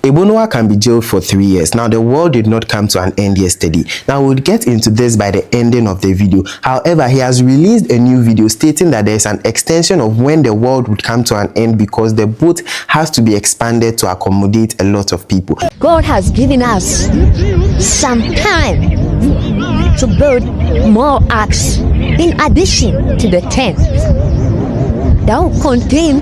Ebo Noah can be jailed for 3 years. Now, the world did not come to an end yesterday. Now, we'll get into this by the ending of the video. However, he has released a new video stating that there is an extension of when the world would come to an end because the boat has to be expanded to accommodate a lot of people. God has given us some time to build more arks in addition to the 10 that will contain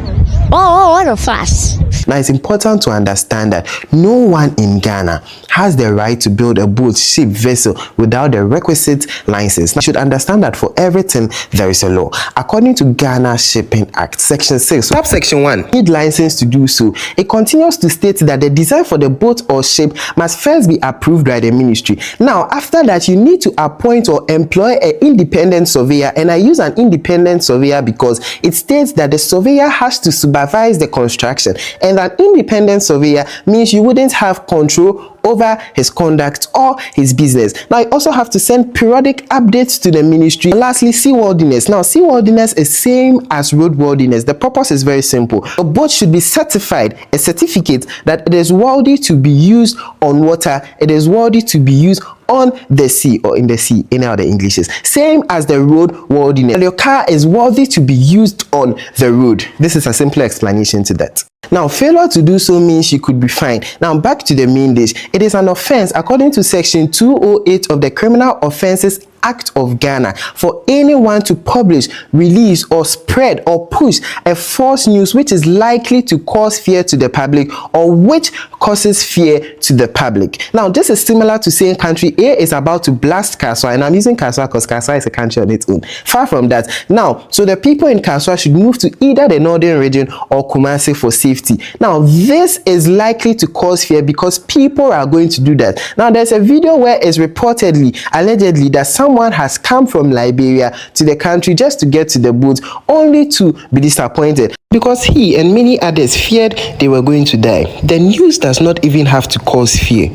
all of us. Now, it's important to understand that no one in Ghana has the right to build a boat, ship, vessel without the requisite license. Now, you should understand that for everything, there is a law. According to Ghana Shipping Act, Section 6, Subsection 1, need license to do so. It continues to state that the design for the boat or ship must first be approved by the ministry. Now, after that, you need to appoint or employ an independent surveyor, and I use an independent surveyor because it states that the surveyor has to supervise the construction, and an independent surveyor means you wouldn't have control over his conduct or his business. Now, you also have to send periodic updates to the ministry. And lastly, seaworthiness. Now, seaworthiness is same as roadworthiness. The purpose is very simple. A boat should be certified, a certificate that it is worthy to be used on water, it is worthy to be used on the sea or in the sea, any other Englishes. Same as the roadworthiness. Your car is worthy to be used on the road. This is a simple explanation to that. Now, failure to do so means you could be fined. Now, back to the main dish. It is an offense according to Section 208 of the Criminal Offences Act of Ghana for anyone to publish, release, or spread or push a false news which is likely to cause fear to the public or which causes fear to the public. Now, this is similar to saying country A is about to blast Kaswa, and I'm using Kaswa because Kaswa is a country on its own. Far from that. Now, so the people in Kaswa should move to either the northern region or Kumasi for safety. Now, this is likely to cause fear because people are going to do that. Now, there's a video where it's reportedly, allegedly, that someone has come from Liberia to the country just to get to the boat, only to be disappointed because he and many others feared they were going to die. The news does not even have to cause fear,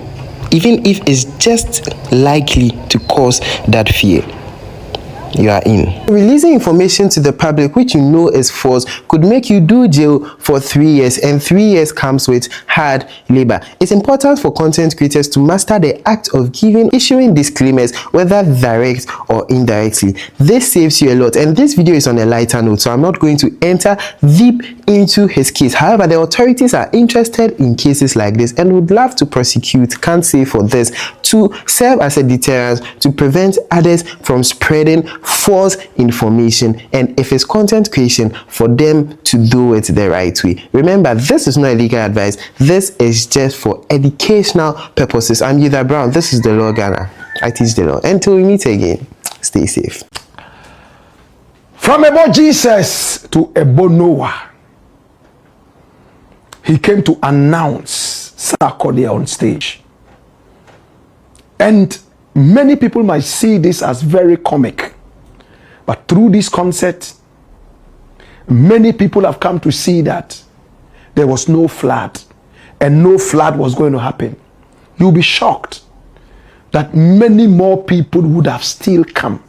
even if it's just likely to cause that fear. You are in. Releasing information to the public which you know is false could make you do jail for 3 years, and 3 years comes with hard labor. It's important for content creators to master the act of issuing disclaimers, whether direct or indirectly. This saves you a lot, and this video is on a lighter note, so I'm not going to enter deep into his case. However, the authorities are interested in cases like this and would love to prosecute, can't say for this, to serve as a deterrent to prevent others from spreading false information, and if it's content creation, for them to do it the right way. Remember, this is not legal advice. This is just for educational purposes. I'm Yuda Brown. This is the Law Ghana. I teach the law. Until we meet again, stay safe. From Ebo Jesus to Ebo Noah, he came to announce Sarkodie on stage. And many people might see this as very comic. But through this concert, many people have come to see that there was no flood and no flood was going to happen. You'll be shocked that many more people would have still come,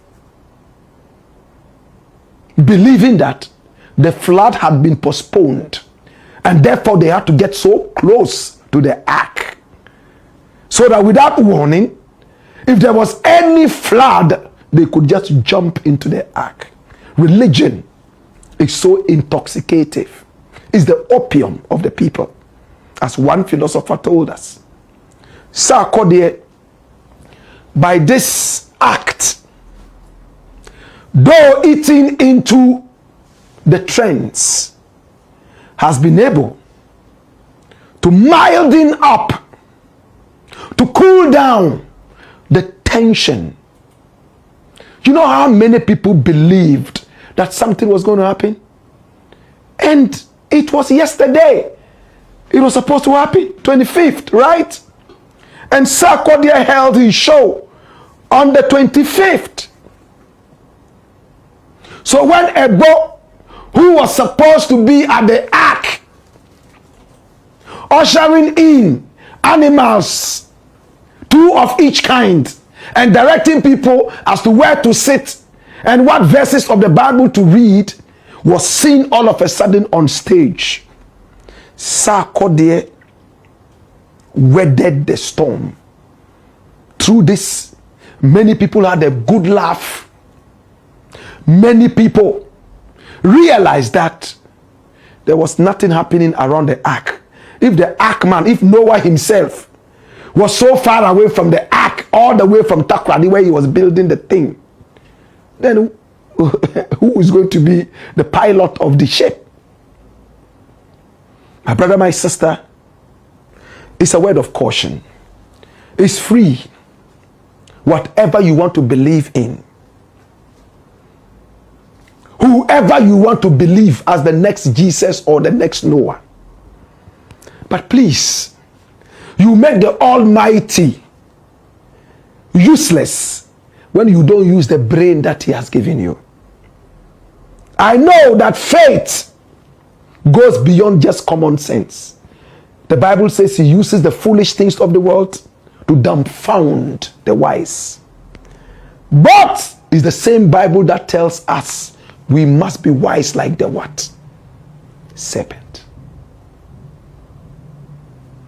believing that the flood had been postponed and therefore they had to get so close to the ark so that without warning, if there was any flood, they could just jump into the ark. Religion is so intoxicative. It's the opium of the people, as one philosopher told us. Sarkodie, by this act, though eating into the trends, has been able to milding up, to cool down the tension. You know how many people believed that something was going to happen? And it was yesterday. It was supposed to happen, 25th, right? And Sarkodie held his show on the 25th. So when Ebo, who was supposed to be at the ark, ushering in animals, 2 of each kind, and directing people as to where to sit and what verses of the Bible to read, was seen all of a sudden on stage. Sarkodie weathered the storm. Through this, many people had a good laugh. Many people realized that there was nothing happening around the ark. If the ark man, if Noah himself was so far away from the ark, all the way from Takrady where he was building the thing, then who is going to be the pilot of the ship? My brother, my sister, it's a word of caution. It's free. Whatever you want to believe in, whoever you want to believe as the next Jesus or the next Noah. But please, you make the Almighty useless when you don't use the brain that He has given you. I know that faith goes beyond just common sense. The Bible says He uses the foolish things of the world to dumbfound the wise. But it's the same Bible that tells us we must be wise like the what? Serpent.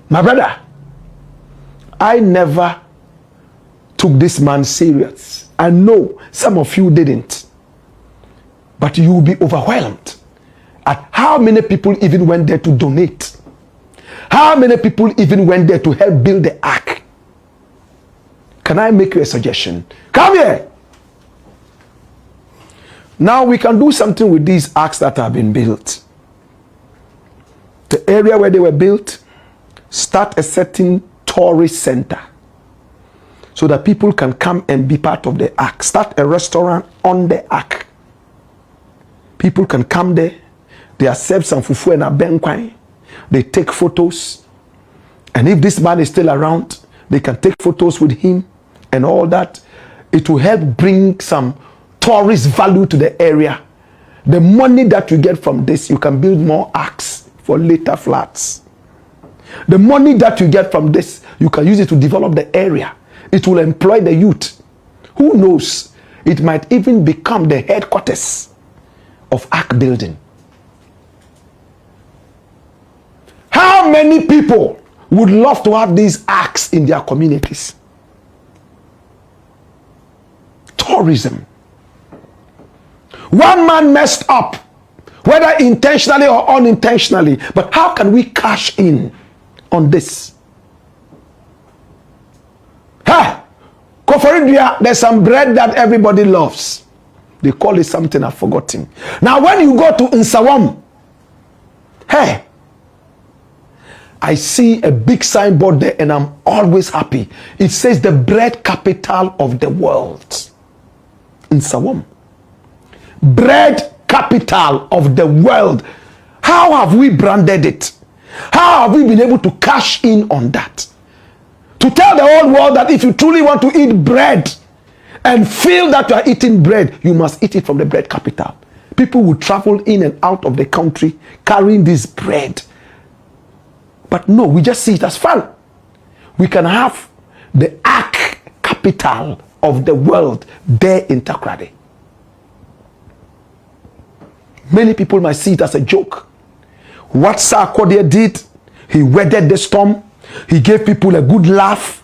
My brother, I never took this man serious. I know some of you didn't. But you will be overwhelmed at how many people even went there to donate. How many people even went there to help build the ark. Can I make you a suggestion? Come here. Now we can do something with these arks that have been built. The area where they were built, start a certain tourist center so that people can come and be part of the ark. Start a restaurant on the ark. People can come there. They accept some fufu and a benkwai. They take photos. And if this man is still around, they can take photos with him and all that. It will help bring some tourist value to the area. The money that you get from this, you can build more arks for later flats. The money that you get from this, you can use it to develop the area. It will employ the youth. Who knows? It might even become the headquarters of ark building. How many people would love to have these arks in their communities? Tourism. One man messed up, whether intentionally or unintentionally, but how can we cash in on this? Hey, Koforidua, there's some bread that everybody loves. They call it something I've forgotten. Now when you go to Nsawam, hey, I see a big signboard there and I'm always happy. It says the bread capital of the world. Nsawam. Bread capital of the world. How have we branded it? How have we been able to cash in on that? To tell the whole world that if you truly want to eat bread and feel that you are eating bread, you must eat it from the bread capital. People will travel in and out of the country carrying this bread. But no, we just see it as fun. We can have the ark capital of the world there in Takrady. Many people might see it as a joke. What Ghpagetv did, he weathered the storm. He gave people a good laugh.